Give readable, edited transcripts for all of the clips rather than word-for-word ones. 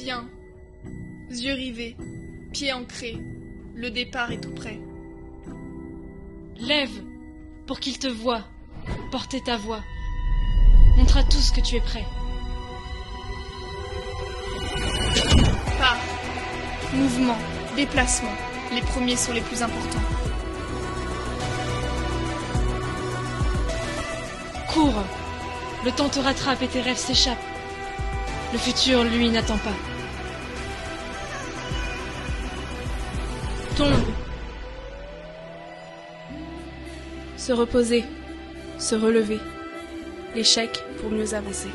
Viens, yeux rivés, pieds ancrés, le départ est tout près. Lève, pour qu'il te voie, porter ta voix. Montre à tous que tu es prêt. Pas, mouvement, déplacement, les premiers sont les plus importants. Cours, le temps te rattrape et tes rêves s'échappent. Le futur, lui, n'attend pas. Tombe. Se reposer, se relever. L'échec pour mieux avancer.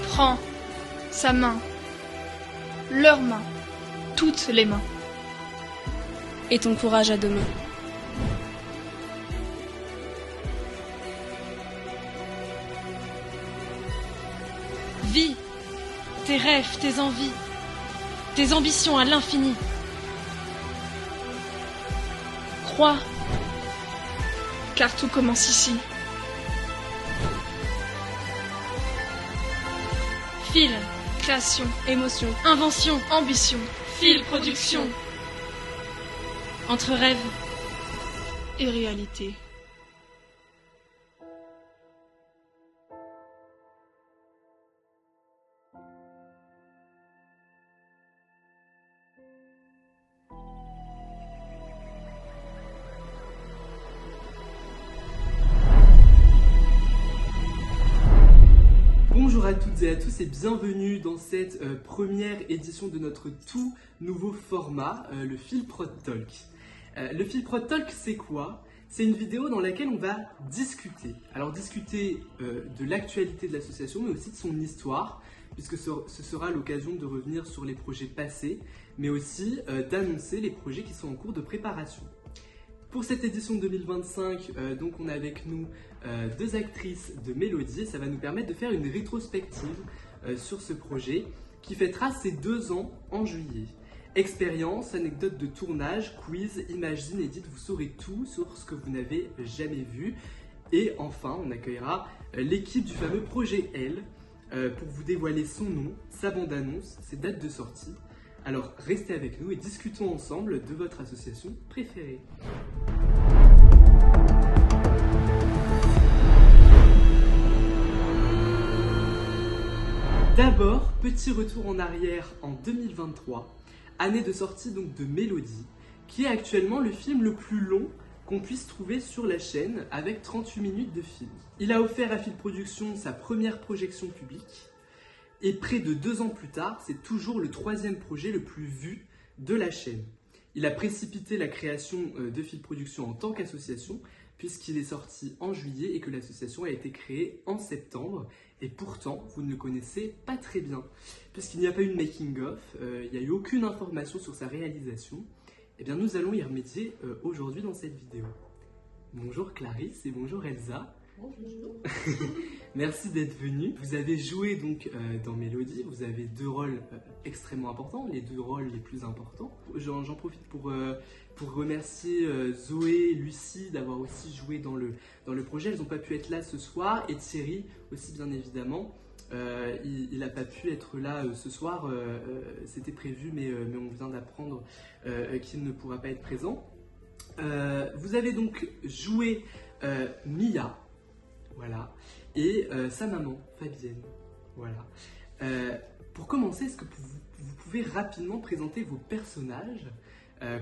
Prends sa main, leurs mains, toutes les mains. Et ton courage à deux mains. Vis tes rêves, tes envies, tes ambitions à l'infini. Crois, car tout commence ici. Fil, Création, Émotion, invention, ambition, fil, production. Entre rêve et réalité. Bonjour à toutes et à tous et bienvenue dans cette première édition de notre tout nouveau format, le Philprod Talk. Le Philprod Talk, c'est quoi? C'est une vidéo dans laquelle on va discuter. Alors discuter de l'actualité de l'association, mais aussi de son histoire, puisque ce sera l'occasion de revenir sur les projets passés, mais aussi d'annoncer les projets qui sont en cours de préparation. Pour cette édition 2025, donc on a avec nous deux actrices de Mélodie et ça va nous permettre de faire une rétrospective sur ce projet qui fêtera ses 2 ans en juillet. Expérience, anecdotes de tournage, quiz, images inédites, vous saurez tout sur ce que vous n'avez jamais vu. Et enfin, on accueillera l'équipe du fameux projet L pour vous dévoiler son nom, sa bande-annonce, ses dates de sortie. Alors restez avec nous et discutons ensemble de votre association préférée. D'abord, petit retour en arrière en 2023, année de sortie donc de Mélodie, qui est actuellement le film le plus long qu'on puisse trouver sur la chaîne avec 38 minutes de film. Il a offert à Fil Production sa première projection publique. Et près de 2 ans plus tard, c'est toujours le 3e projet le plus vu de la chaîne. Il a précipité la création de Fil Production en tant qu'association, puisqu'il est sorti en juillet et que l'association a été créée en septembre. Et pourtant, vous ne le connaissez pas très bien, puisqu'il n'y a pas eu de making-of, il n'y a eu aucune information sur sa réalisation. Eh bien, nous allons y remédier aujourd'hui dans cette vidéo. Bonjour Clarisse et bonjour Elsa. Bonjour. Merci d'être venue. Vous avez joué donc dans Mélodie, vous avez 2 rôles extrêmement importants, les 2 rôles les plus importants. J'en profite pour remercier Zoé et Lucie d'avoir aussi joué dans le projet. Elles n'ont pas pu être là ce soir et Thierry aussi bien évidemment. Il n'a pas pu être là ce soir, c'était prévu mais on vient d'apprendre qu'il ne pourra pas être présent. Vous avez donc joué Mia. Voilà, et sa maman, Fabienne. Voilà. Pour commencer, est-ce que vous pouvez rapidement présenter vos personnages?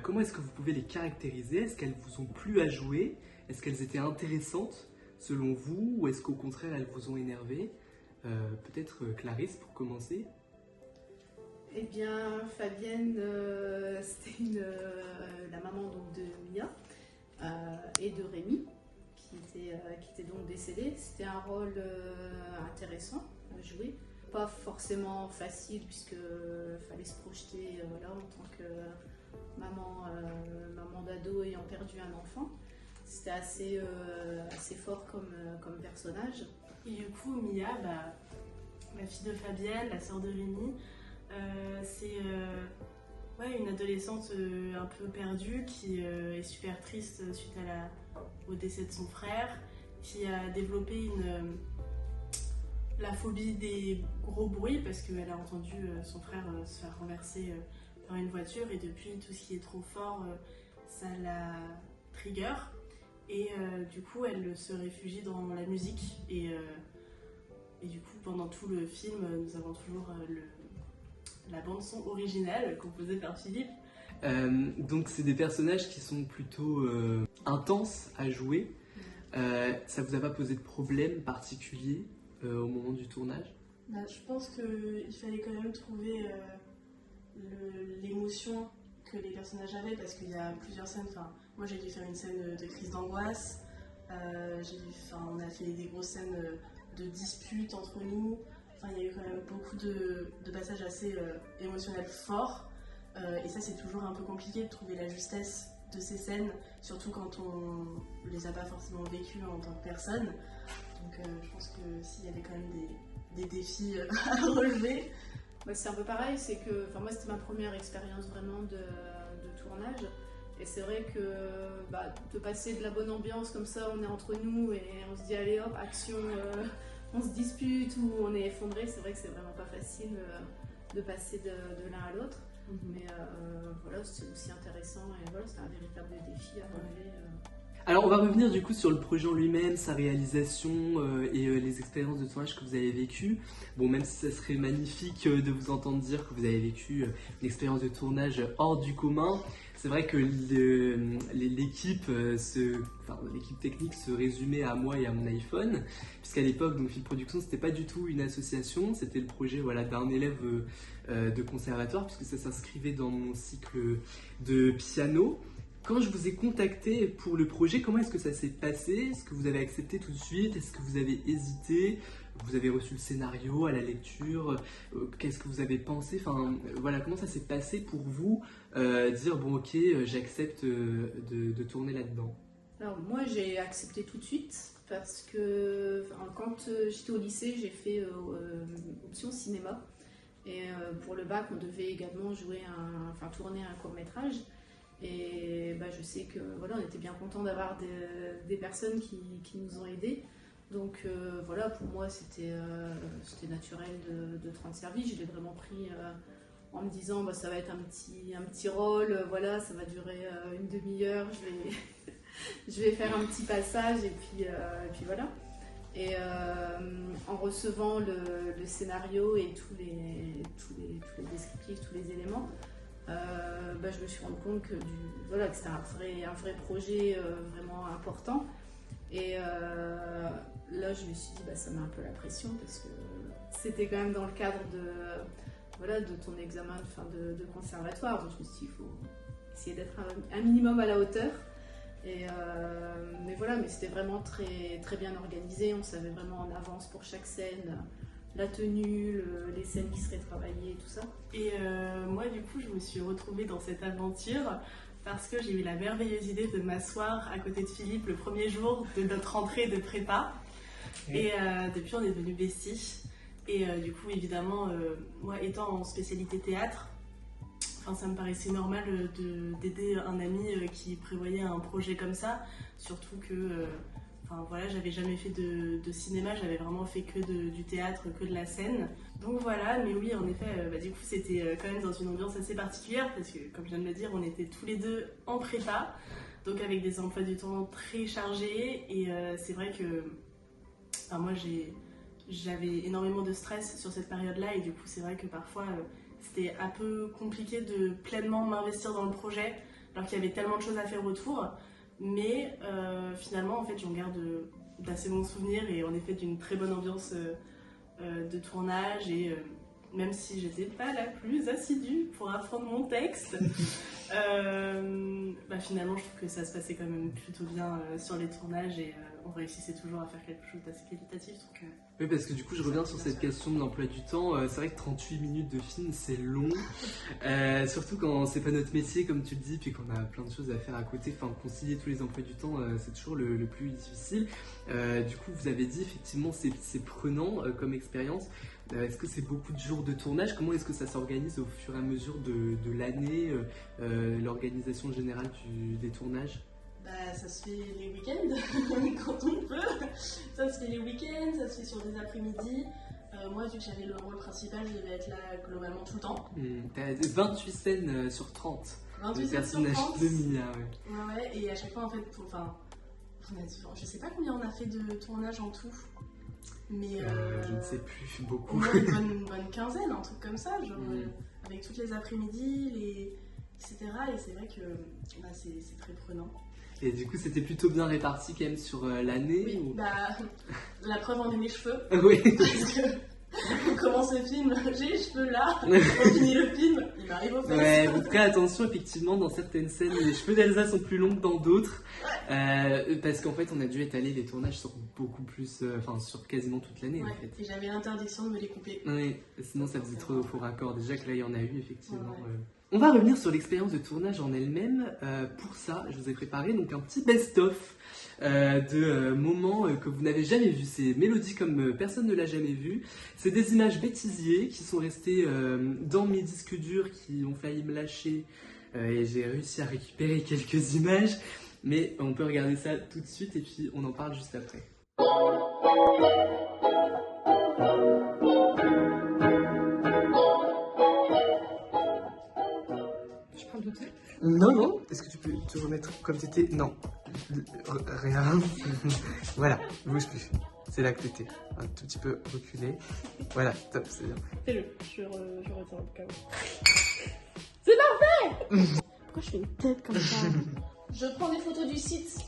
Comment est-ce que vous pouvez les caractériser? Est-ce qu'elles vous ont plu à jouer? Est-ce qu'elles étaient intéressantes selon vous? Ou est-ce qu'au contraire, elles vous ont énervé? Peut-être Clarisse pour commencer. Eh bien, Fabienne, c'était la maman donc, de Mia et de Rémi. Qui était donc décédé. C'était un rôle intéressant à jouer. Pas forcément facile puisqu'il fallait se projeter là, en tant que maman d'ado ayant perdu un enfant. C'était assez fort comme personnage. Et du coup, Mia, la fille de Fabienne, la sœur de Rémi, C'est une adolescente un peu perdue qui est super triste suite au décès de son frère, qui a développé la phobie des gros bruits parce qu'elle a entendu son frère se faire renverser par une voiture, et depuis tout ce qui est trop fort, ça la trigger, et du coup elle se réfugie dans la musique, et du coup pendant tout le film nous avons toujours la bande son originale composée par Philippe. Donc c'est des personnages qui sont plutôt intenses à jouer. Ça vous a pas posé de problème particulier au moment du tournage? Je pense qu'il fallait quand même trouver l'émotion que les personnages avaient, parce qu'il y a plusieurs scènes. Moi j'ai dû faire une scène de crise d'angoisse, on a fait des grosses scènes de disputes entre nous. Il y a eu quand même beaucoup de passages assez émotionnels forts, et ça c'est toujours un peu compliqué de trouver la justesse de ces scènes, surtout quand on les a pas forcément vécues en tant que personne. Donc je pense que s'il y avait quand même des défis à relever. C'est un peu pareil, c'est que moi c'était ma première expérience vraiment de tournage, et c'est vrai que de passer de la bonne ambiance comme ça, on est entre nous et on se dit allez hop, action, on se dispute ou on est effondré, c'est vrai que c'est vraiment pas facile de passer de l'un à l'autre. Mais c'est aussi intéressant, et c'est un véritable défi à relever. Alors on va revenir du coup sur le projet en lui-même, sa réalisation et les expériences de tournage que vous avez vécues. Bon, même si ça serait magnifique de vous entendre dire que vous avez vécu une expérience de tournage hors du commun, c'est vrai que l'équipe technique se résumait à moi et à mon iPhone, puisqu'à l'époque, donc Fil Production, c'était pas du tout une association, c'était le projet d'un élève de conservatoire, puisque ça s'inscrivait dans mon cycle de piano. Quand je vous ai contacté pour le projet, comment est-ce que ça s'est passé? Est-ce que vous avez accepté tout de suite? Est-ce que vous avez hésité? Vous avez reçu le scénario à la lecture? Qu'est-ce que vous avez pensé? Comment ça s'est passé pour vous dire bon ok, j'accepte de tourner là-dedans? Alors moi j'ai accepté tout de suite parce que quand j'étais au lycée, j'ai fait option cinéma, et pour le bac on devait également tourner un court-métrage. Et je sais que on était bien contents d'avoir des personnes qui nous ont aidés. Donc pour moi c'était naturel de te rendre service. Je l'ai vraiment pris en me disant ça va être un petit rôle, ça va durer une demi-heure, je vais faire un petit passage et puis voilà. Et en recevant le scénario et tous les descriptifs, tous les éléments, je me suis rendu compte que c'était un vrai projet vraiment important. Et là je me suis dit ça met un peu la pression, parce que c'était quand même dans le cadre de ton examen de conservatoire, donc je me suis dit il faut essayer d'être un minimum à la hauteur. Et mais c'était vraiment très, très bien organisé, on savait vraiment en avance pour chaque scène la tenue, les scènes qui seraient travaillées, tout ça. Et moi du coup je me suis retrouvée dans cette aventure parce que j'ai eu la merveilleuse idée de m'asseoir à côté de Philippe le premier jour de notre rentrée de prépa. Et depuis on est devenus besties. Et du coup évidemment, moi étant en spécialité théâtre, ça me paraissait normal d'aider un ami qui prévoyait un projet comme ça, surtout que j'avais jamais fait de cinéma, j'avais vraiment fait que du théâtre, que de la scène. Donc voilà, mais oui, en effet, du coup, c'était quand même dans une ambiance assez particulière, parce que, comme je viens de le dire, on était tous les deux en prépa, donc avec des emplois du temps très chargés, et c'est vrai que moi, j'avais énormément de stress sur cette période-là, et du coup, c'est vrai que parfois, c'était un peu compliqué de pleinement m'investir dans le projet, alors qu'il y avait tellement de choses à faire autour. Mais finalement, en fait, j'en garde d'assez bons souvenirs, et en effet d'une très bonne ambiance de tournage. Et même si j'étais pas la plus assidue pour apprendre mon texte, finalement, je trouve que ça se passait quand même plutôt bien sur les tournages. Et on réussissait toujours à faire quelque chose d'assez qualitatif. Donc, Oui, parce que du coup, je reviens sur cette question de l'emploi du temps. C'est vrai que 38 minutes de film, c'est long. Surtout quand c'est pas notre métier, comme tu le dis, puis qu'on a plein de choses à faire à côté. Enfin, concilier tous les emplois du temps, c'est toujours le plus difficile. Du coup, vous avez dit, effectivement, c'est prenant comme expérience. Est-ce que c'est beaucoup de jours de tournage? Comment est-ce que ça s'organise au fur et à mesure de l'année, l'organisation générale des tournages? bah, ça se fait les week-ends, quand on peut. Ça se fait les week-ends, ça se fait sur des après-midi. Moi, vu que j'avais le rôle principal, je devais être là globalement tout le temps. T'as 28 scènes sur 30. 28 le scènes sur personnage 30. de Mia, ouais. Ouais, et à chaque fois, en fait, je sais pas combien on a fait de tournages en tout. Mais je ne sais plus, beaucoup. Au moins une bonne quinzaine, un truc comme ça, genre avec toutes les après-midi, etc. Et c'est vrai que bah, c'est très prenant. Et du coup, c'était plutôt bien réparti quand même sur l'année? Oui, ou... bah, la preuve en est mes cheveux. Oui. Parce que on commence le film, j'ai les cheveux là, on finit le film, il m'arrive au fesses. Ouais, vous ferez attention, effectivement, dans certaines scènes, les cheveux d'Elsa sont plus longs que dans d'autres. Parce qu'en fait, on a dû étaler les tournages sur beaucoup plus, sur quasiment toute l'année, Ouais, en fait. et j'avais l'interdiction de me les couper. Oui, sinon ça faisait trop faux raccord. Déjà que là, il y en a eu, effectivement. Ouais. On va revenir sur l'expérience de tournage en elle-même. Pour ça, je vous ai préparé donc un petit best-of de moments que vous n'avez jamais vus. C'est mélodie comme personne ne l'a jamais vu. C'est des images bêtisiers qui sont restées dans mes disques durs qui ont failli me lâcher. Et j'ai réussi à récupérer quelques images. Mais on peut regarder ça tout de suite et puis on en parle juste après. Non, non. Est-ce que tu peux te remettre comme t'étais? Non. Rien. Voilà, bouge plus. C'est là que t'étais. Un tout petit peu reculé. Voilà, top, c'est bien. Fais-le, je retiens au cas où. C'est parfait. Pourquoi je fais une tête comme ça? Je prends des photos du site.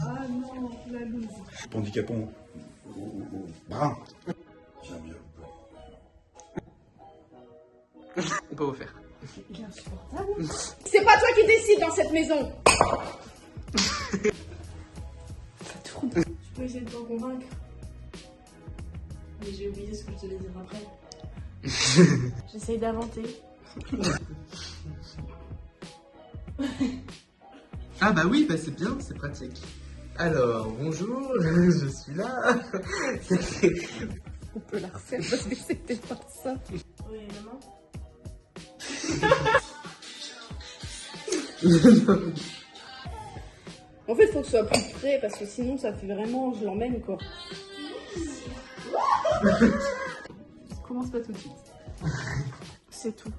Ah non, la loose. Handicapant au brun. J'aime bien. On peut refaire. Il est insupportable. C'est pas toi qui décide dans cette maison. Ça tourne. Je peux essayer de t'en convaincre. Mais j'ai oublié ce que je devais dire après. J'essaye d'inventer. Ah bah oui, bah c'est bien, c'est pratique. Alors, bonjour, je suis là. On peut la refaire parce que c'était pas ça. Oui, maman. En fait, faut que ce soit plus près parce que sinon, ça fait vraiment, je l'emmène quoi. Commence pas tout de suite. C'est tout.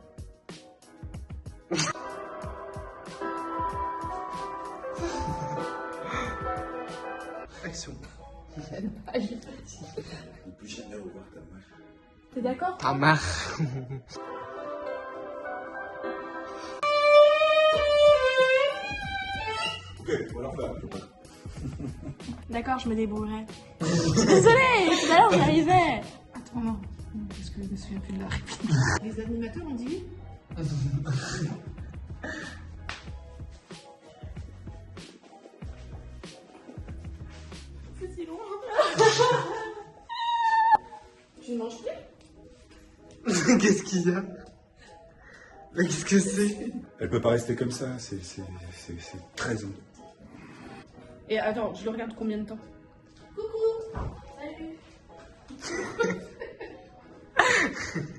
Action. Ne plus jamais revoir ta mère. T'es d'accord? Ta marre. Ok, on va la refaire. D'accord, je me débrouillerai. Désolée, tout à l'heure j'y arrivais. Attends, non, parce que je me souviens plus de la réplique. Les animateurs ont dit C'est si long. je ne mange plus. Qu'est-ce qu'il y a? Mais qu'est-ce que c'est? Elle peut pas rester comme ça, c'est 13 ans. Et attends, je le regarde combien de temps?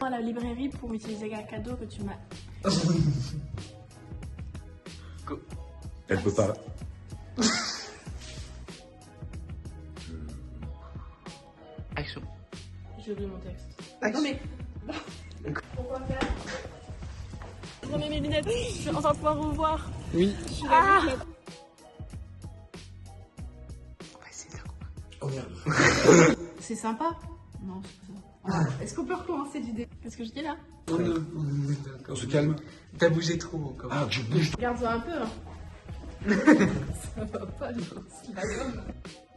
À la librairie pour utiliser un cadeau que tu m'as. Elle peut pas. Action. J'ai oublié mon texte. Action. Non mais Pourquoi faire? Je remets mes lunettes, je suis en train de pouvoir revoir. Oui. Ah! On va essayer de faire. Oh merde. c'est sympa. Non, c'est pas ça. Est-ce qu'on peut recommencer du début? Qu'est-ce que je dis là? On se calme. T'as bougé trop encore. Ah, je bouge. Regarde-toi un peu. Hein. ça va pas, non, c'est la gomme.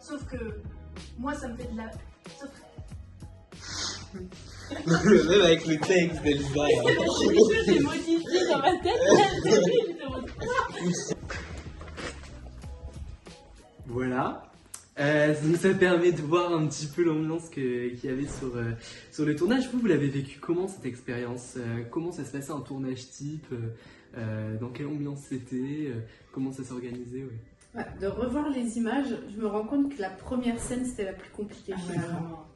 Sauf que moi ça me fait de la. Sauf que. Même avec le texte d'Elsa. J'ai modifié dans ma tête. Voilà. Donc ça permet de voir un petit peu l'ambiance qu'il y avait sur le tournage. Vous l'avez vécu comment cette expérience? Comment ça se passait un tournage type? Dans quelle ambiance c'était? Comment ça s'organisait? Ouais, de revoir les images, je me rends compte que la première scène c'était la plus compliquée finalement.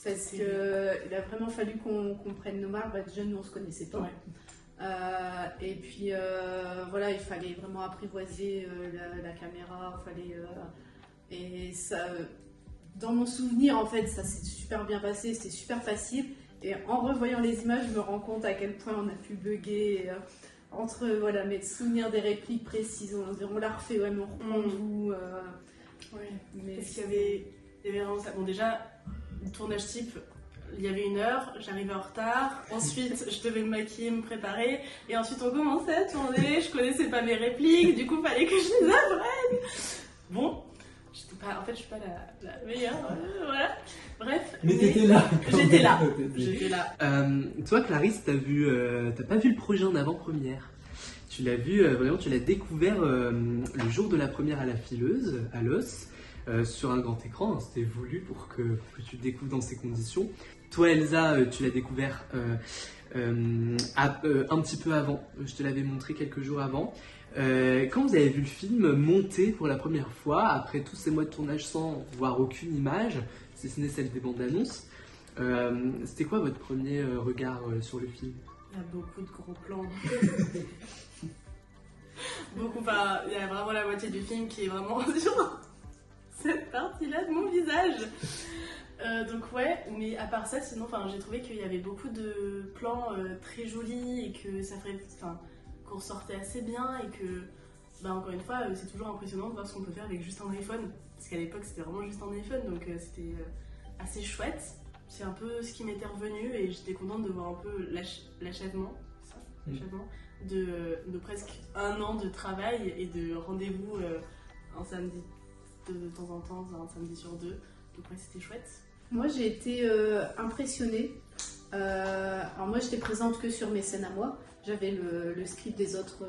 Parce qu'il a vraiment fallu qu'on prenne nos marques. Déjà nous on se connaissait pas. Ouais. Et puis voilà, il fallait vraiment apprivoiser la caméra, et ça, dans mon souvenir en fait, ça s'est super bien passé, c'était super facile. Et en revoyant les images, je me rends compte à quel point on a pu bugger entre mes souvenirs des répliques précises. On l'a refait, ouais, mais on reprend tout. Mais parce qu'il y avait vraiment ça. Bon, déjà, le tournage type, il y avait 1 heure, j'arrivais en retard. Ensuite, je devais me maquiller, me préparer. Et ensuite, on commençait à tourner. Je connaissais pas mes répliques, du coup, il fallait que je les apprenne. Bon. En fait, je suis pas la meilleure, voilà. Bref. Mais t'étais là. J'étais là. Toi, Clarisse, t'as pas vu le projet en avant-première. Tu l'as vu, vraiment, tu l'as découvert le jour de la première à la Fileuse, à l'os, sur un grand écran. Hein, c'était voulu pour que tu le découvres dans ces conditions. Toi, Elsa, tu l'as découvert un petit peu avant. Je te l'avais montré quelques jours avant. Quand vous avez vu le film monter pour la première fois, après tous ces mois de tournage sans voir aucune image, si ce n'est celle des bandes annonces, c'était quoi votre premier regard sur le film? Il y a beaucoup de gros plans. Il y a vraiment la moitié du film qui est vraiment sur cette partie-là de mon visage. Donc ouais, mais à part ça, sinon, j'ai trouvé qu'il y avait beaucoup de plans très jolis et que ça ferait... qu'on sortait assez bien et que, encore une fois, c'est toujours impressionnant de voir ce qu'on peut faire avec juste un iPhone. Parce qu'à l'époque, c'était vraiment juste un iPhone, donc c'était assez chouette. C'est un peu ce qui m'était revenu et j'étais contente de voir un peu l'achèvement de presque 1 an de travail et de rendez-vous un samedi de temps en temps, un samedi sur 2. Donc ouais, c'était chouette. Moi, j'ai été impressionnée. Alors moi, j'étais présente que sur mes scènes à moi. J'avais le script des autres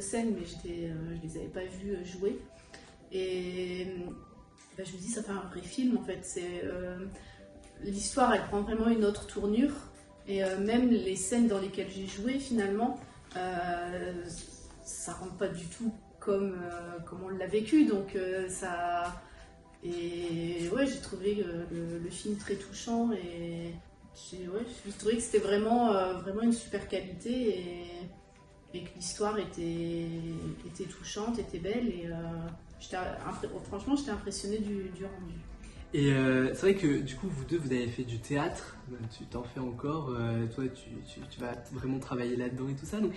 scènes, mais je les avais pas vues jouer. Et je me dis, ça fait un vrai film en fait. L'histoire, elle prend vraiment une autre tournure. Et même les scènes dans lesquelles j'ai joué, finalement, ça rentre pas du tout comme on l'a vécu. Donc ça... Et ouais, j'ai trouvé le film très touchant et... j'ai trouvé que c'était vraiment une super qualité et que l'histoire était touchante, était belle et franchement j'étais impressionnée du rendu. Et c'est vrai que du coup vous deux vous avez fait du théâtre, tu t'en fais encore, toi tu vas vraiment travailler là-dedans et tout ça, donc,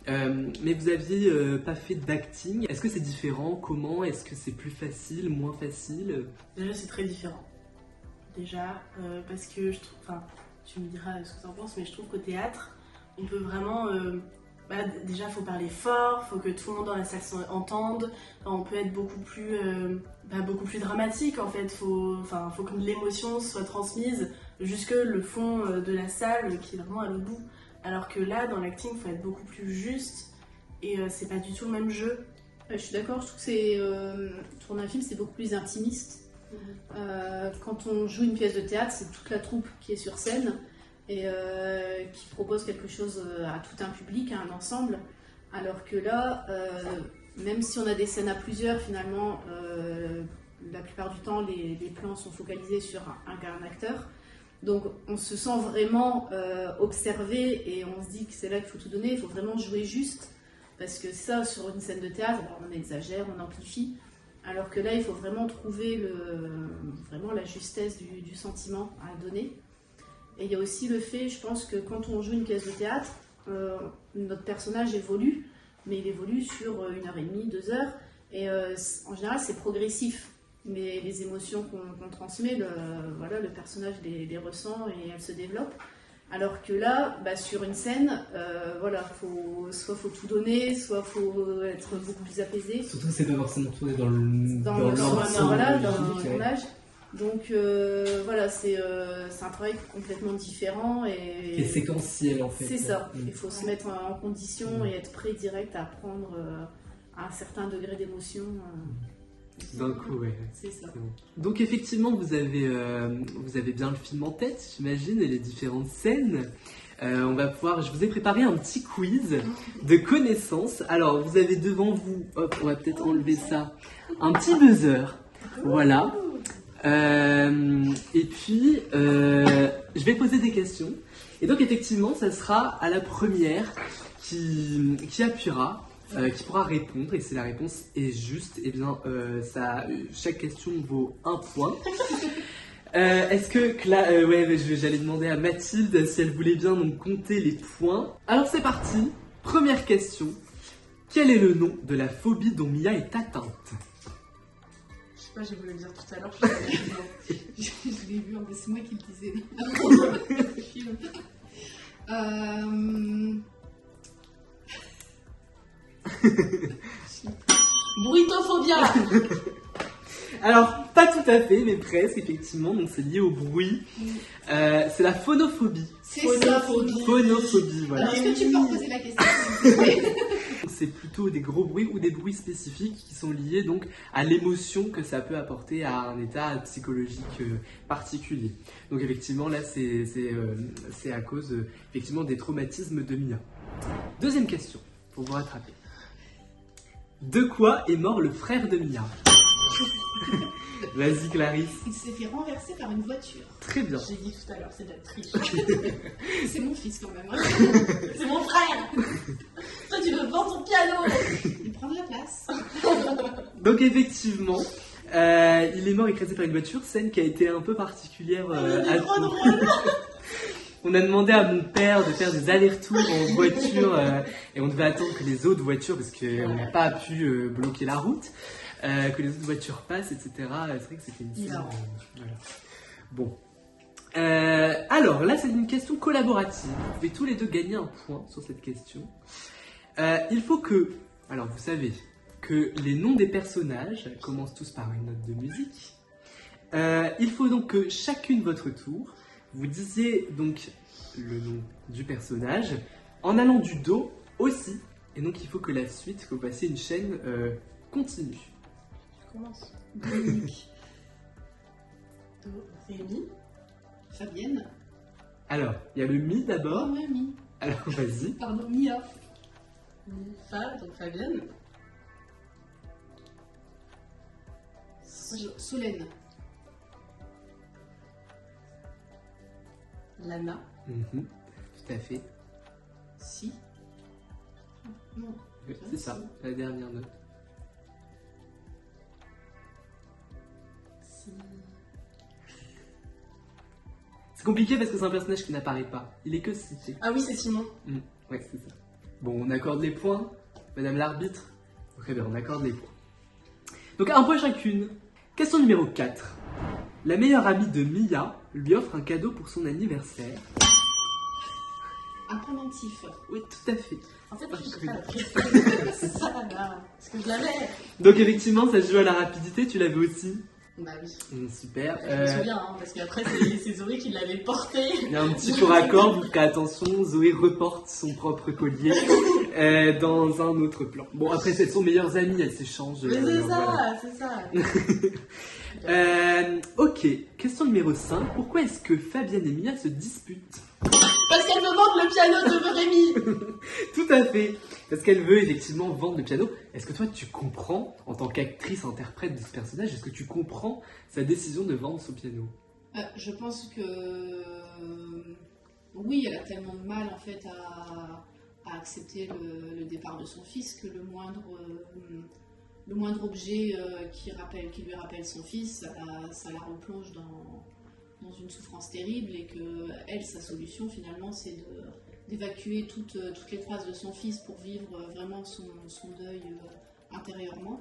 mais vous aviez pas fait d'acting, est-ce que c'est différent? Comment? Est-ce que c'est plus facile, moins facile? Déjà c'est très différent. Déjà parce que je trouve... tu me diras ce que tu en penses, mais je trouve qu'au théâtre, on peut vraiment... déjà, il faut parler fort, il faut que tout le monde dans la salle s'entende. On peut être beaucoup plus dramatique, en fait. Faut que l'émotion soit transmise jusque le fond de la salle, qui est vraiment à l'autre bout. Alors que là, dans l'acting, il faut être beaucoup plus juste. Et c'est pas du tout le même jeu. Je suis d'accord, je trouve que tourner un film, c'est beaucoup plus intimiste. Quand on joue une pièce de théâtre, c'est toute la troupe qui est sur scène et qui propose quelque chose à tout un public, à un ensemble. Alors que là, même si on a des scènes à plusieurs, finalement, la plupart du temps, les plans sont focalisés sur un acteur. Donc on se sent vraiment observé et on se dit que c'est là qu'il faut tout donner, il faut vraiment jouer juste. Parce que ça, sur une scène de théâtre, on exagère, on amplifie. Alors que là, il faut vraiment trouver vraiment la justesse du sentiment à donner. Et il y a aussi le fait, je pense que quand on joue une pièce de théâtre, notre personnage évolue, mais il évolue sur 1h30, 2 heures. Et en général, c'est progressif. Mais les émotions qu'on transmet, le personnage les ressent et elles se développent. Alors que là, sur une scène, soit faut tout donner, soit faut être beaucoup plus apaisé. Surtout c'est pas forcément tourné dans le tournage. Donc c'est un travail complètement différent et séquentiel en fait. C'est ça. Il faut se mettre en condition et être prêt direct à prendre un certain degré d'émotion. D'un coup, ouais. C'est ça. C'est bon. Donc effectivement, vous avez bien le film en tête, j'imagine, et les différentes scènes. Je vous ai préparé un petit quiz de connaissances. Alors, vous avez devant vous, hop, on va peut-être enlever ça, un petit buzzer. Voilà. Et puis, je vais poser des questions. Et donc, effectivement, ça sera à la première qui appuiera, qui pourra répondre. Et si la réponse est juste, eh bien, chaque question vaut 1 point. Est-ce que j'allais demander à Mathilde si elle voulait bien donc compter les points. Alors c'est parti, première question. Quel est le nom de la phobie dont Mia est atteinte? Je sais pas, j'ai voulu le dire tout à l'heure. Je l'ai vu, c'est moi qui le disais. Bruitophobia. Alors, pas tout à fait, mais presque, effectivement, donc c'est lié au bruit. C'est la phonophobie. C'est ça, Phonophobie, voilà. Alors, est-ce que tu peux reposer la question? C'est plutôt des gros bruits ou des bruits spécifiques qui sont liés donc à l'émotion que ça peut apporter à un état psychologique particulier. Donc effectivement, là, c'est à cause effectivement des traumatismes de Mia. Deuxième question, pour vous rattraper. De quoi est mort le frère de Mia? Vas-y Clarisse. Il s'est fait renverser par une voiture. Très bien. J'ai dit tout à l'heure, c'est de la triche. C'est mon fils quand même. Hein. C'est mon frère. Toi, tu veux vendre ton piano. Il prend de la place. Donc effectivement, il est mort écrasé par une voiture, scène qui a été un peu particulière. On a demandé à mon père de faire des allers-retours en voiture et on devait attendre que les autres voitures, parce qu'on n'a pas pu bloquer la route, que les autres voitures passent, etc. C'est vrai que c'était une scène. Voilà. Bon. Alors là, c'est une question collaborative. Vous pouvez tous les deux gagner un point sur cette question. Il faut que, alors vous savez, que les noms des personnages commencent tous par une note de musique. Il faut donc que chacune votre tour, vous disiez donc le nom du personnage en allant du do aussi. Et donc il faut que la suite, que vous passiez une chaîne continue. Je commence. Dominique. Rémi. Fabienne. Alors, il y a le mi d'abord. Oh, mamie. Alors vas-y. Pardon, Mia. Fa, donc Fabienne. Solène. Lana. Tout à fait. Si. Non. Oui, c'est ça, la dernière note. Si. C'est compliqué parce que c'est un personnage qui n'apparaît pas. Il est que cité. Ah oui, c'est Simon. Ouais, c'est ça. Bon, on accorde les points, madame l'arbitre. Très bien, on accorde les points. Donc, un point chacune. Question numéro 4. La meilleure amie de Mia lui offre un cadeau pour son anniversaire. Un pendentif. Oui, tout à fait. En fait, je sais pas. C'est ça, là. Parce que je l'avais. Donc, effectivement, ça se joue à la rapidité. Tu l'avais aussi. Bah oui. Super. Je me souviens, hein, parce qu'après, c'est Zoé qui l'avait porté. Il y a un petit faux raccord, donc attention, Zoé reporte son propre collier dans un autre plan. Bon, après, elles sont meilleures amies, elles s'échangent. Mais c'est voilà. ça, c'est ça. Ok, question numéro 5. Pourquoi est-ce que Fabienne et Mia se disputent? Parce qu'elle veut vendre le piano de Rémi. Tout à fait. Parce qu'elle veut effectivement vendre le piano. Est-ce que toi, tu comprends, en tant qu'actrice interprète de ce personnage, est-ce que tu comprends sa décision de vendre son piano? Je pense que oui, elle a tellement de mal en fait à accepter le départ de son fils que le moindre objet qui lui rappelle son fils, ça la replonge dans une souffrance terrible, et que elle, sa solution finalement, c'est d'évacuer toutes les traces de son fils pour vivre vraiment son deuil intérieurement,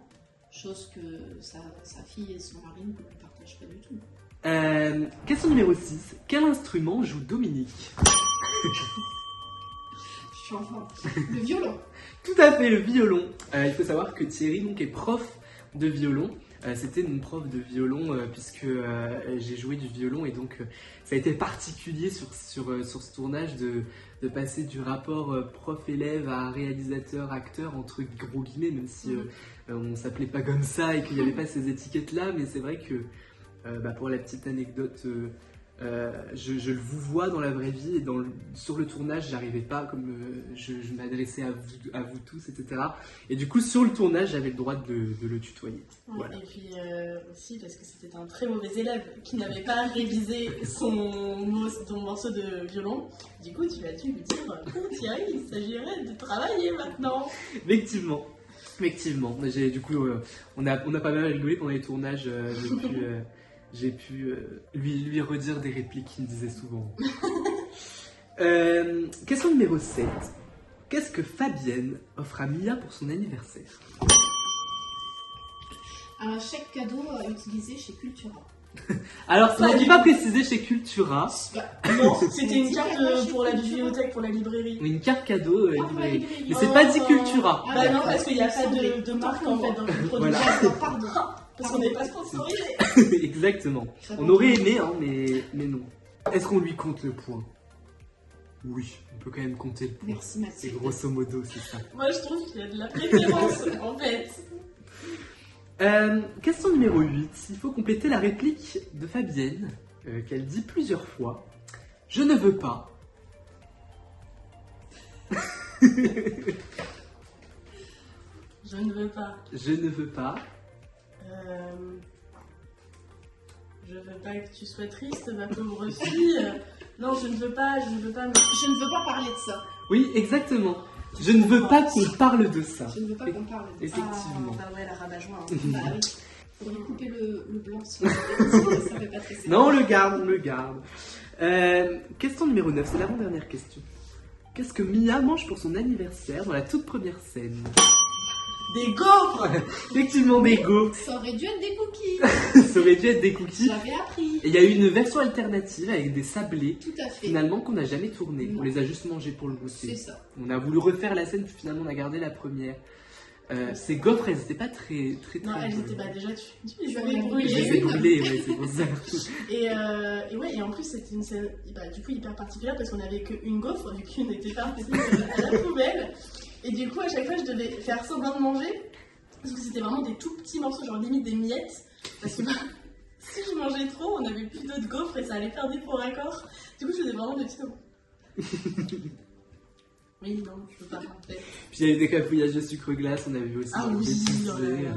chose que sa fille et son mari ne partagent pas du tout. Question numéro 6. Quel instrument joue Dominique? Je suis enfant. Le violon. Tout à fait, le violon. Il faut savoir que Thierry donc, est prof de violon C'était mon prof de violon, puisque j'ai joué du violon, et donc ça a été particulier sur ce tournage de passer du rapport prof-élève à réalisateur-acteur, entre gros guillemets, même si on s'appelait pas comme ça et qu'il n'y avait pas ces étiquettes-là, mais c'est vrai que, pour la petite anecdote, je le vous vois dans la vraie vie, et sur le tournage j'arrivais pas, comme je m'adressais à vous tous, etc. Et du coup sur le tournage j'avais le droit de le tutoyer. Ouais, Voilà. et puis aussi parce que c'était un très mauvais élève qui n'avait pas révisé son morceau de violon. Du coup tu as dû lui dire Thierry, il s'agirait de travailler maintenant. Effectivement. Du coup on a pas mal rigolé pendant les tournages. J'ai pu lui redire des répliques qu'il me disait souvent. Question numéro 7. Qu'est-ce que Fabienne offre à Mia pour son anniversaire? Un chèque cadeau à utiliser chez Cultura. Alors, ça n'a pas précisé chez Cultura. Non, c'était une carte pour la bibliothèque, pour la librairie. Ou une carte cadeau librairie. librairie. Mais c'est pas dit Cultura. Bah non, parce qu'il n'y a pas de marque en fait dans le produit. Voilà. Pardon. Parce qu'on n'est pas sponsorisé. Exactement. On aurait aimé, hein, mais non. Est-ce qu'on lui compte le point? Oui, on peut quand même compter le point. Merci C'est Mathilde. grosso modo, c'est ça. Moi je trouve qu'il y a de la préférence en fait. Question numéro 8. Il faut compléter la réplique de Fabienne, qu'elle dit plusieurs fois. Je ne veux pas. Je ne veux pas. Je ne veux pas. Je veux pas que tu sois triste, ma pauvre fille. Non, je ne veux pas, Je ne veux pas parler de ça. Oui, exactement. Je ne veux pas qu'on parle de ça. Je ne veux pas qu'on parle de ça. Effectivement. Ah ouais, la rabat-joie. Hein. Bah oui. Faudrait couper le blanc si ça fait pas très Non, on le garde. Question numéro 9, c'est l'avant-dernière question. Qu'est-ce que Mia mange pour son anniversaire dans la toute première scène? Des gaufres. Effectivement, des gaufres. Ça aurait dû être des cookies. Ça aurait dû être des cookies. J'avais appris. Et il y a eu une version alternative avec des sablés, Tout à fait. finalement, qu'on n'a jamais tourné. Non. On les a juste mangés pour le C'est goûter. ça. On a voulu refaire la scène, puis finalement on a gardé la première. Ces gaufres, elles n'étaient pas très Non, elles bonnes. étaient déjà tu les Je avais les brûlées. Je les ai brûlées, ouais, c'est pour ça. Et ouais, et en plus c'était une scène du coup hyper particulière parce qu'on avait qu'une gaufre, vu qu'une était partie à la poubelle. Et du coup à chaque fois je devais faire semblant de manger parce que c'était vraiment des tout petits morceaux, genre limite des miettes. Parce que si je mangeais trop, on n'avait plus d'autres gaufres et ça allait faire des faux raccords. Du coup je faisais vraiment des petits moments. Oui, non, je peux pas en fait. Puis il y avait des cafouillages de sucre glace, on avait vu aussi Ah des oui, pizzas. oh là là.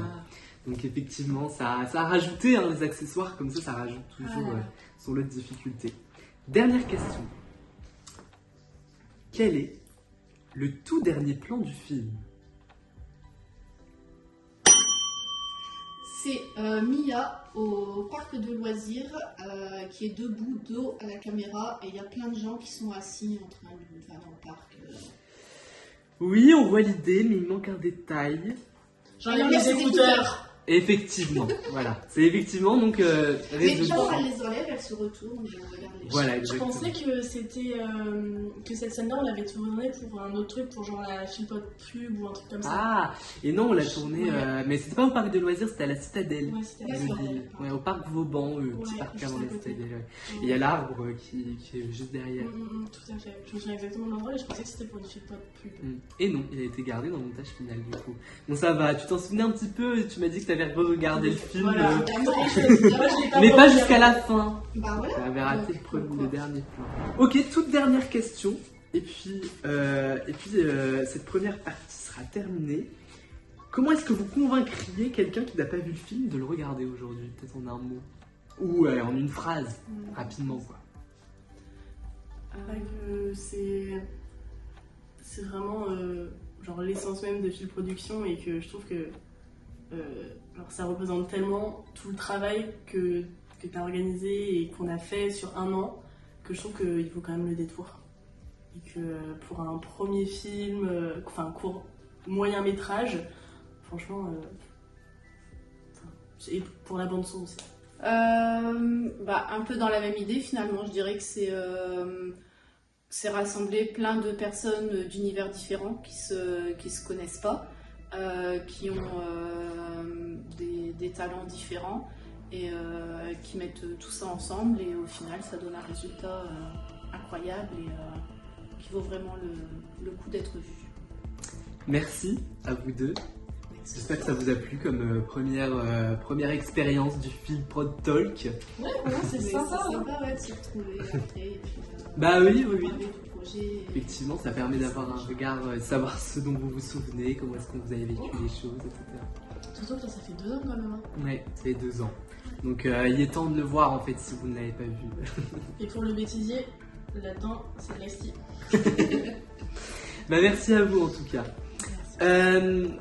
Donc effectivement, ça a rajouté des accessoires comme ça rajoute toujours Ah. son lot de difficultés. Dernière question. Quel est le tout dernier plan du film? C'est Mia au parc de loisirs qui est debout, dos à la caméra, et il y a plein de gens qui sont assis dans le parc. Oui, on voit l'idée, mais il manque un détail. J'enlève les écouteurs. Effectivement, voilà. C'est effectivement donc Mais résolu. quand elle les enlève, elle se retourne et on regarde les Voilà, Je exactement. pensais que c'était que cette scène-là, on l'avait tournée pour un autre truc, pour genre la Philpot pub ou un truc comme ça. Ah, et non, on l'a tourné, Ouais. mais c'était pas au parc de loisirs, c'était à la Citadelle. Ouais, c'était de D'accord. Lille. Ouais, au parc Vauban, petit Ouais, parc juste avant à la côté. Citadelle. Ouais. Et il y a l'arbre qui est juste derrière. Tout à fait. Je me souviens exactement de l'endroit et je pensais que c'était pour une Philpot pub. Et non, il a été gardé dans le montage final du coup. Bon, ça va, tu t'en souvenais un petit peu, tu m'as dit que t'avais regardé le film, Voilà. Moi, je l'ai mais pas regardé. jusqu'à la fin. Bah voilà. Tu avais raté Donc, le dernier plan. Ok, toute dernière question. Et puis cette première partie sera terminée. Comment est-ce que vous convaincriez quelqu'un qui n'a pas vu le film de le regarder aujourd'hui? Peut-être en un mot. Ou en une phrase, rapidement quoi. C'est vraiment genre l'essence même de Fil Production et que je trouve que genre, ça représente tellement tout le travail que tu as organisé et qu'on a fait sur un an que je trouve qu'il faut quand même le détour. Et que pour un premier film, enfin court moyen métrage, franchement, et pour la bande son aussi. Un peu dans la même idée finalement, je dirais que c'est rassembler plein de personnes d'univers différents qui se connaissent pas, qui ont des des talents différents et qui mettent tout ça ensemble et au final ça donne un résultat incroyable et qui vaut vraiment le coup d'être vu. Merci à vous deux. J'espère que ça vous a plu comme première expérience du Phil Prod Talk. Ouais, c'est sympa. C'est sympa de s'y retrouver après. Et puis, Bah oui. parler du projet. Effectivement, ça permet d'avoir un regard, savoir ce dont vous vous souvenez, comment est-ce que vous avez vécu les choses, etc. Surtout que ça fait 2 ans quand même. Hein. Ouais, ça fait 2 ans. Donc il est temps de le voir en fait si vous ne l'avez pas vu. Et pour le bêtisier, là-dedans, c'est de l'esti. Bah merci à vous en tout cas.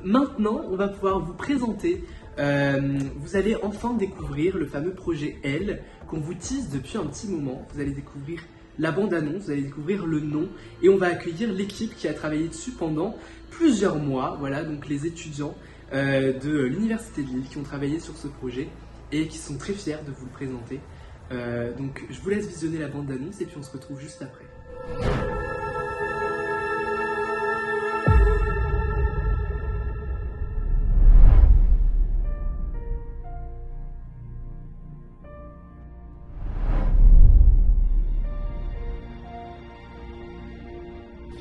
Maintenant, on va pouvoir vous présenter. Vous allez enfin découvrir le fameux projet L qu'on vous tease depuis un petit moment. Vous allez découvrir la bande-annonce, vous allez découvrir le nom et on va accueillir l'équipe qui a travaillé dessus pendant plusieurs mois. Voilà, donc les étudiants de l'Université de Lille qui ont travaillé sur ce projet et qui sont très fiers de vous le présenter. Donc je vous laisse visionner la bande-annonce et puis on se retrouve juste après.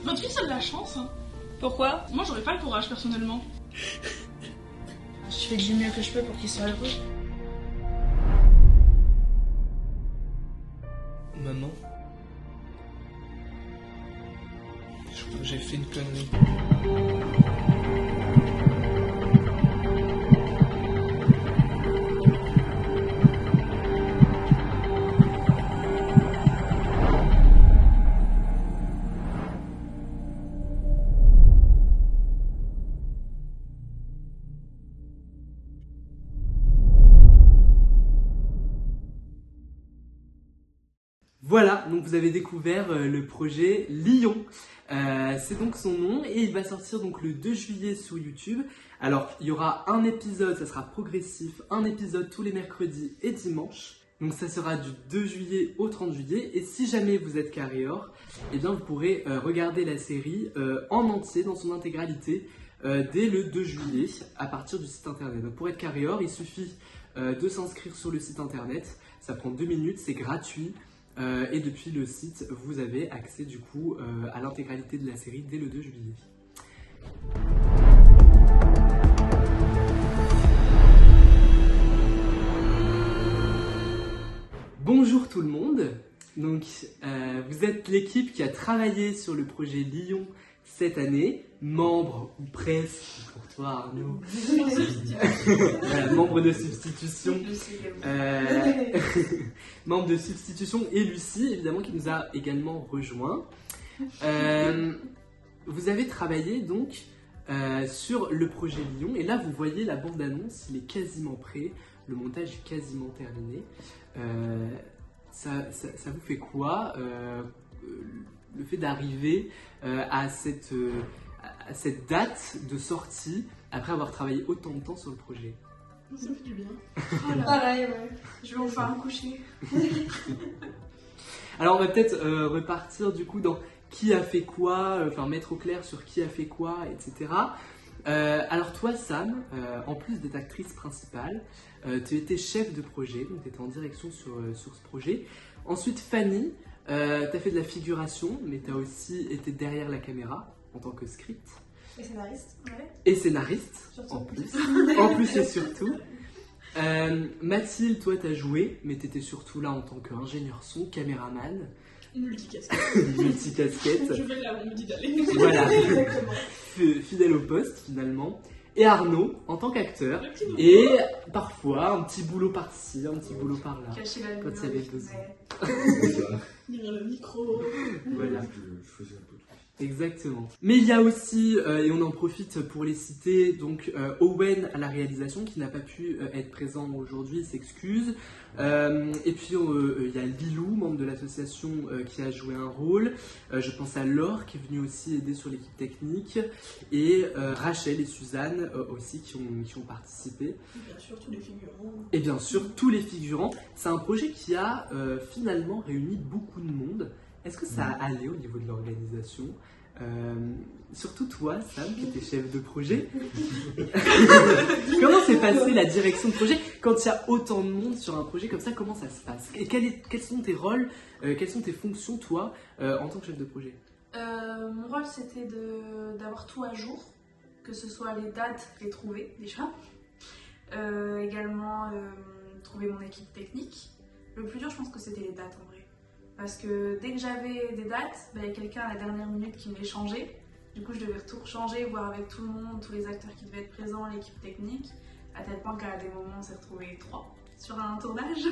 Votre fille, ça a de la chance. Hein. Pourquoi? Moi, j'aurais pas le courage, personnellement. Je fais du mieux que je peux pour qu'il soit heureux. Maman, je crois que j'ai fait une connerie. Voilà, donc vous avez découvert le projet Lion. C'est donc son nom et il va sortir donc le 2 juillet sur YouTube. Alors il y aura un épisode, ça sera progressif, un épisode tous les mercredis et dimanches. Donc ça sera du 2 juillet au 30 juillet et si jamais vous êtes carré-or, eh bien vous pourrez regarder la série en entier, dans son intégralité, dès le 2 juillet à partir du site internet. Donc pour être carré-or, il suffit de s'inscrire sur le site internet, ça prend 2 minutes, c'est gratuit. Et depuis le site, vous avez accès du coup à l'intégralité de la série dès le 2 juillet. Bonjour tout le monde. Donc, vous êtes l'équipe qui a travaillé sur le projet Lion cette année, membre ou presque pour toi Arnaud, voilà, membre de substitution, membre de substitution et Lucie évidemment qui nous a également rejoint. Vous avez travaillé donc sur le projet Lion et là vous voyez la bande-annonce, il est quasiment prêt, le montage est quasiment terminé. Ça vous fait quoi le fait d'arriver à cette date de sortie après avoir travaillé autant de temps sur le projet? Ça fait du bien. Voilà. Pareil, ouais. Je vais enfin me coucher. Alors on va peut-être repartir du coup dans qui a fait quoi, enfin mettre au clair sur qui a fait quoi, etc. Alors toi Sam, en plus d'être actrice principale, tu étais chef de projet, donc tu étais en direction sur ce projet. Ensuite Fanny, tu as fait de la figuration, mais tu as aussi été derrière la caméra en tant que script. Et scénariste, ouais. Et scénariste, Surtout. en plus. En plus et surtout. Mathilde, toi tu as joué, mais tu étais surtout là en tant qu'ingénieur son, caméraman. Multicasquette. Multicasquette. Je vais là où on me dit d'aller. Voilà. Fidèle au poste finalement. Et Arnaud en tant qu'acteur. Et parfois un petit boulot par-ci, un petit boulot par-là. Cacher la Quand il y avait besoin. Derrière le micro. Voilà. Je faisais un peu tout. Exactement. Mais il y a aussi, et on en profite pour les citer, donc Owen à la réalisation qui n'a pas pu être présent aujourd'hui, s'excuse. Et puis il y a Lilou, membre de l'association, qui a joué un rôle. Je pense à Laure qui est venue aussi aider sur l'équipe technique. Et Rachel et Suzanne aussi qui ont participé. Et bien sûr, tous les figurants. Et bien sûr, tous les figurants. C'est un projet qui a finalement réuni beaucoup de monde. Est-ce que ça a allé au niveau de l'organisation? Surtout toi, Sam, qui était chef de projet. Comment s'est passée la direction de projet quand il y a autant de monde sur un projet comme ça? Comment ça se passe? Et quels sont tes rôles, quelles sont tes fonctions, toi, en tant que chef de projet? Mon rôle, c'était d'avoir tout à jour, que ce soit les dates, les trouver déjà. Également, trouver mon équipe technique. Le plus dur, je pense que c'était les dates en vrai. Parce que dès que j'avais des dates, il y a quelqu'un à la dernière minute qui me les changeait. Du coup, je devais tout changer, voir avec tout le monde, tous les acteurs qui devaient être présents, l'équipe technique, à tel point qu'à des moments, on s'est retrouvés 3 sur un tournage.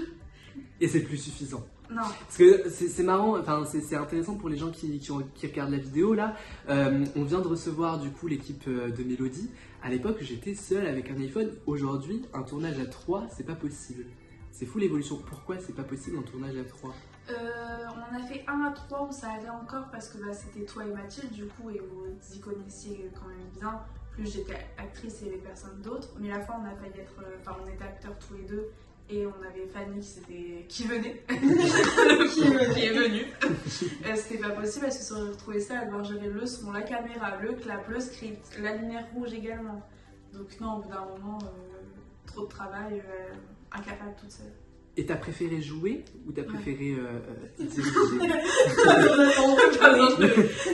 Et c'est plus suffisant. Non. Parce que c'est marrant, enfin c'est intéressant pour les gens qui regardent la vidéo là. On vient de recevoir du coup l'équipe de Mélodie. À l'époque, j'étais seule avec un iPhone. Aujourd'hui, un tournage à 3, c'est pas possible. C'est fou l'évolution. Pourquoi c'est pas possible un tournage à 3? On a fait 1 à 3 où ça allait encore parce que c'était toi et Mathilde du coup et vous y connaissiez quand même bien. Plus j'étais actrice et les personnes d'autres. Mais la fois on a failli être, on était acteurs tous les deux et on avait Fanny qui venait, qui est venue. C'était pas possible, elle se serait retrouvée seule à devoir gérer le son, la caméra, le clap, le script, la lumière rouge également. Donc non, au bout d'un moment, trop de travail, incapable toute seule. Et t'as préféré jouer ou t'as préféré diriger?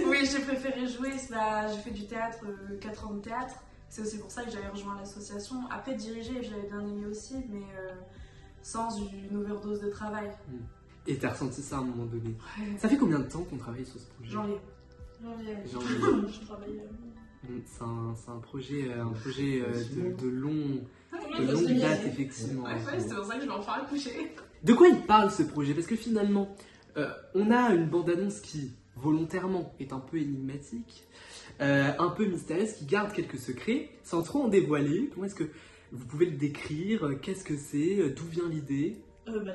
Oui, j'ai préféré jouer. J'ai fait du théâtre, 4 ans de théâtre. C'est aussi pour ça que j'avais rejoint l'association. Après, diriger, j'avais bien aimé aussi, mais sans une overdose de travail. Et t'as ressenti ça à un moment donné? Ça fait combien de temps qu'on travaille sur ce projet? Janvier. Je travaille. C'est un projet de longue date, effectivement. Ouais, c'est pour ça que je vais enfin accoucher. De quoi il parle ce projet? Parce que finalement, on a une bande-annonce qui, volontairement, est un peu énigmatique, un peu mystérieuse, qui garde quelques secrets, sans trop en dévoiler. Comment est-ce que vous pouvez le décrire? Qu'est-ce que c'est? D'où vient l'idée?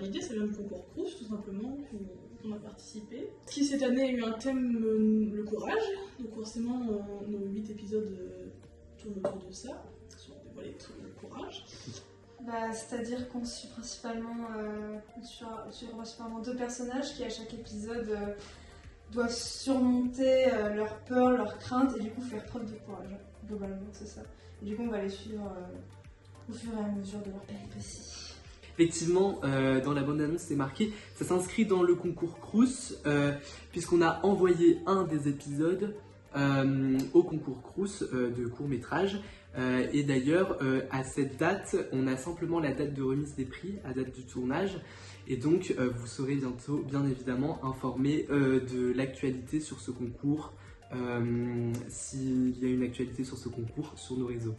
L'idée, ça vient du concours Crous, tout simplement, où on a participé. Qui cette année a eu un thème, le courage. Donc forcément, nos 8 épisodes tournent autour de ça, sur dévoiler tout le courage. C'est-à-dire qu'on suit principalement 2 personnages qui à chaque épisode doivent surmonter leurs peurs, leurs craintes et du coup faire preuve de courage. Globalement, c'est ça. Et du coup, on va les suivre au fur et à mesure de leur péripéties. Effectivement, dans la bande-annonce, c'est marqué, ça s'inscrit dans le concours Crous, puisqu'on a envoyé un des épisodes au concours Crous de court-métrage. Et d'ailleurs, à cette date, on a simplement la date de remise des prix, à date du tournage. Et donc, vous serez bientôt, bien évidemment, informés de l'actualité sur ce concours, s'il y a une actualité sur ce concours sur nos réseaux.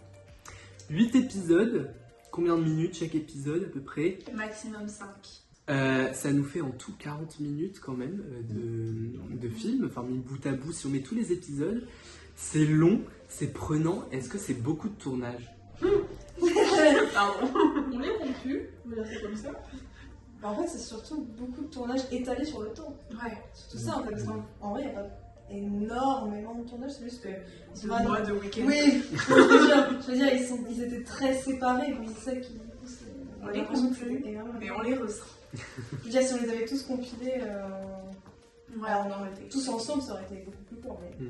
8 épisodes. Combien de minutes chaque épisode à peu près? Maximum 5. Ça nous fait en tout 40 minutes quand même de film, enfin mis bout à bout, si on met tous les épisodes. C'est long, c'est prenant. Est-ce que c'est beaucoup de tournage? Pardon. On est rompu, on va dire ça comme ça. En fait, c'est surtout beaucoup de tournages étalés sur le temps. Ouais. Surtout ça en fait, parce qu'en vrai, il n'y a pas énormément de tournages, c'est juste que... 2 mois de week-end. Oui, je veux dire, ils étaient très séparés, donc c'est ça qui... On les compte plus, mais on les ressent. Je veux dire, si on les avait tous compilés, On aurait été tous ensemble, ça aurait été beaucoup plus court. Mais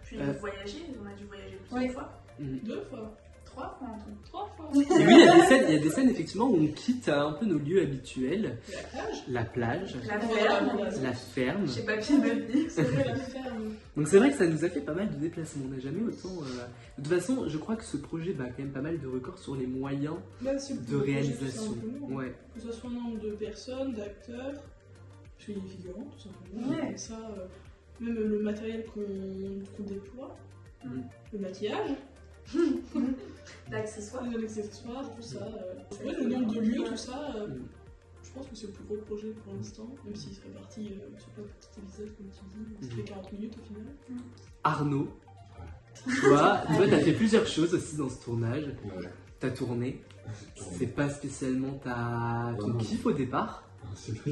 Puis voyager, on a dû voyager plusieurs fois. 2 fois. 3 fois en tout. 3 fois. Et oui, il y a des scènes effectivement où on quitte un peu nos lieux habituels. La plage. La ferme. Chez Papier Baby. C'est vrai, la ferme. Donc c'est vrai que ça nous a fait pas mal de déplacements. On n'a jamais autant... De toute façon, je crois que ce projet bat quand même pas mal de records sur les moyens de réalisation. Ouais. Que ce soit le nombre de personnes, d'acteurs, puis les figurants, tout simplement. Ouais. Et ça, même le matériel qu'on déploie, le maquillage, D'accessoires. les accessoires, tout ça. Ouais, le nombre de lieux, tout ça. Je pense que c'est le plus gros projet pour l'instant, même s'il se répartit sur plein de petits épisodes, comme tu dis. Ça fait 40 minutes au final. Arnaud, toi, t'as fait plusieurs choses aussi dans ce tournage. Ouais. T'as tourné. C'est pas spécialement ton kiff au départ. C'est pas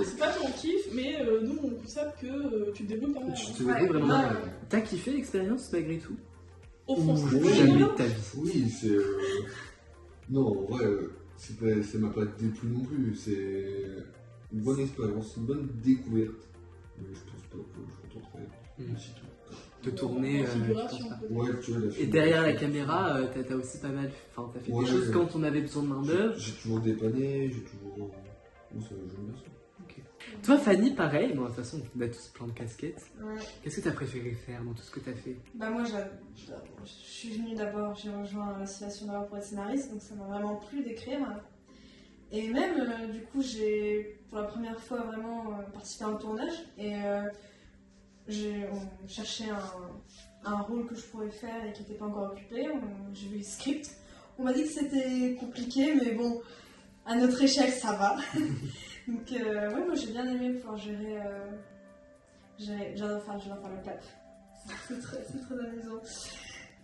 C'est pas ton kiff, mais nous on constate que tu te débrouilles pas mal. Tu te débrouilles vraiment Ouais. bien. T'as kiffé l'expérience malgré tout? Au Ou fond, jamais de ta vie? Oui, c'est. Non, en vrai, ça m'a pas déplu non plus. C'est une bonne expérience, une bonne découverte Je pense pas que je contenterai. Mm. C'est tout. De tourner. En Je figuration, pense pas. peut-être. Ouais, tu vois, Et derrière la caméra, t'as aussi pas mal. Enfin, t'as fait Ouais, des choses ouais. quand on avait besoin de main-d'œuvre. J'ai toujours dépanné, j'ai toujours. Moi, ça j'aime bien ça. Toi, Fanny, pareil. Bon, de toute façon, on a tous plein de casquettes. Ouais. Qu'est-ce que t'as préféré faire dans tout ce que t'as fait? Bah moi, je suis venue d'abord, j'ai rejoint l'association d'abord pour être scénariste, donc ça m'a vraiment plu d'écrire. Et même, du coup, j'ai pour la première fois vraiment participé à un tournage et on cherchait un rôle que je pourrais faire et qui n'était pas encore occupé. J'ai vu le script. On m'a dit que c'était compliqué, mais bon, à notre échelle, ça va. Donc, ouais, moi j'ai bien aimé pouvoir gérer. J'adore faire le clap. C'est très amusant.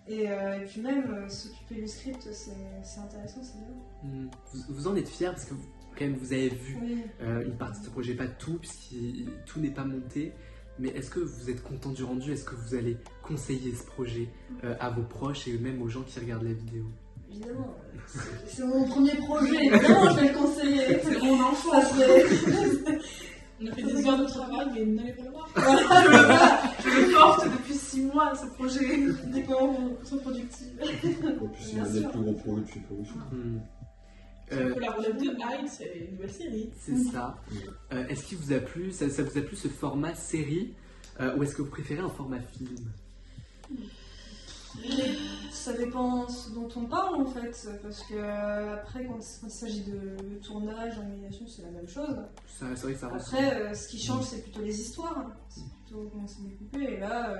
Et puis même s'occuper du script, c'est intéressant, c'est bien. Vous en êtes fiers parce que quand même vous avez vu Oui. une partie de ce projet, pas tout, puisque tout n'est pas monté. Mais est-ce que vous êtes content du rendu? Est-ce que vous allez conseiller ce projet à vos proches et même aux gens qui regardent la vidéo? Évidemment, c'est mon premier projet, évidemment je vais le conseiller. C'est mon enfant. Ça serait- On a fait des heures de travail, mais n'allez pas le voir. Je le porte depuis 6 mois, ce projet. Des moments contre-productifs. En plus, c'est Bien un des sûr. plus grands projets depuis Promotion. C'est un peu la relève de Hyde, c'est une nouvelle série. C'est ça. Est-ce qu'il vous a plu, ça vous a plu ce format série ou est-ce que vous préférez un format film? Ça dépend ce dont on parle en fait, parce que après quand il s'agit de tournage, d'animation, c'est la même chose. C'est vrai que ça ressort. Après, ce qui change, c'est plutôt les histoires, c'est plutôt comment c'est découpé. Et là,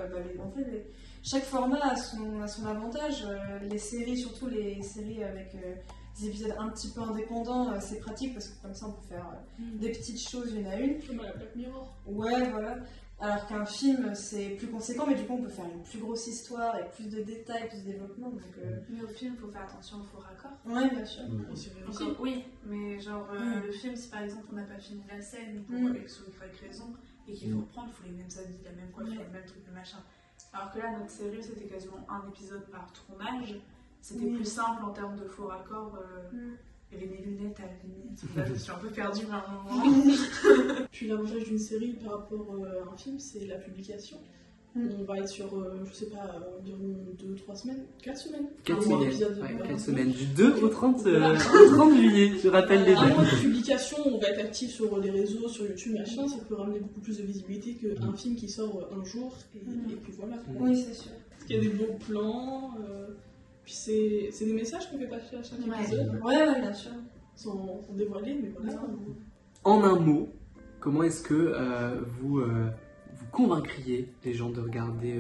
chaque format a son avantage. Les séries, surtout les séries avec des épisodes un petit peu indépendants, c'est pratique parce que comme ça, on peut faire des petites choses une à une. Comme à la Black Mirror. Ouais, voilà. Alors qu'un film, c'est plus conséquent, mais du coup, on peut faire une plus grosse histoire et plus de détails, plus de développement. Donc, Mais au film, il faut faire attention au faux raccord. ouais, bien sûr. Et c'est vrai aussi. Encore, oui, mais genre Mm. le film, si par exemple on n'a pas fini la scène pour Mm. X ou Y raison et qu'il faut reprendre, il faut les mêmes habits, la même coiffure, Ouais. le même truc, le machin. Alors que là, notre série, c'était quasiment un épisode par tournage. C'était Oui. plus simple en termes de faux raccords. Il y avait des lunettes à la limite. Là, je me suis un peu perdue à un moment. Puis l'avantage d'une série par rapport à un film, c'est la publication. On va être sur, je sais pas, environ 2-3 semaines, 4 semaines. 4 Un mois semaines. d'épisode Ouais, par 4 mois. semaines. Du 2 au 30, Voilà. au 30 juillet, je rappelle les Un mois dates. de publication, on va être actif sur les réseaux, sur YouTube, machin, ça peut ramener beaucoup plus de visibilité qu'un film qui sort un jour et puis voilà. Oui, c'est sûr. Parce qu'il y a des beaux plans, puis c'est des messages qu'on fait passer à chaque Ouais. épisode, Ouais, bien sûr. sans dévoiler, mais voilà. En un mot, comment est-ce que vous convaincriez les gens de regarder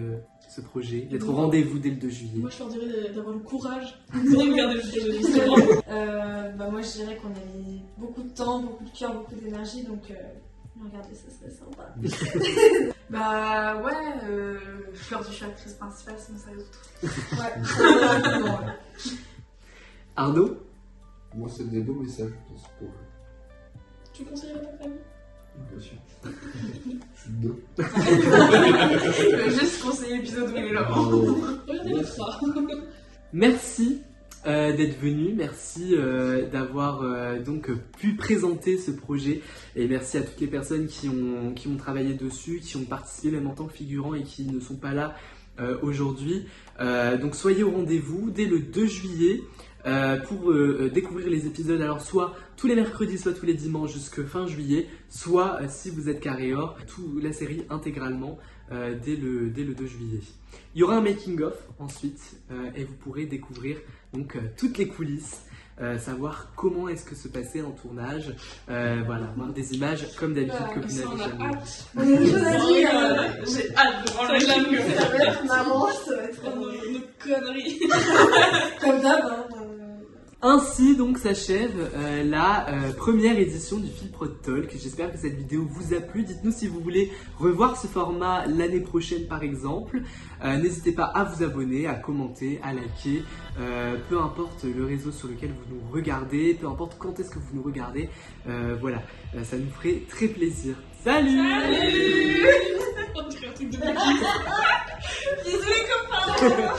ce projet, d'être au rendez-vous dès le 2 juillet? Moi je leur dirais d'avoir le courage de regarder le projet justement. Moi, je dirais qu'on a mis beaucoup de temps, beaucoup de cœur, beaucoup d'énergie, donc regardez, ça serait sympa. Bah ouais, je leur dis je suis actrice principale, sinon ça les autres. Ouais, ouais. Arnaud? Moi, c'est des beaux messages dans ce projet. Tu conseillerais ta famille? Bien sûr. Je suis dedans. Je vais juste conseiller l'épisode où il est là. Regardez les trois. Merci d'être venu, merci d'avoir donc pu présenter ce projet et merci à toutes les personnes qui ont travaillé dessus, qui ont participé même en tant que figurants et qui ne sont pas là aujourd'hui. Donc soyez au rendez-vous dès le 2 juillet pour découvrir les épisodes, alors soit tous les mercredis, soit tous les dimanches jusqu'à fin juillet, soit si vous êtes carré or, toute la série intégralement dès le 2 juillet. Il y aura un making-of ensuite et vous pourrez découvrir donc toutes les coulisses, savoir comment est-ce que se passait un tournage, voilà, voir des images comme d'habitude que vous Ça, on n'avez a jamais vues. hâte. On est déjà dit, J'ai hâte de voir Ça le va être film. ça va être marrant, ça va être Nos conneries. comme d'hab. Hein. Ainsi donc s'achève la première édition du Philprod Talk. J'espère que cette vidéo vous a plu. Dites-nous si vous voulez revoir ce format l'année prochaine par exemple. N'hésitez pas à vous abonner, à commenter, à liker, peu importe le réseau sur lequel vous nous regardez, peu importe quand est-ce que vous nous regardez. Voilà, ça nous ferait très plaisir. Salut, On dirait un truc de bêtise. Bisous les copains.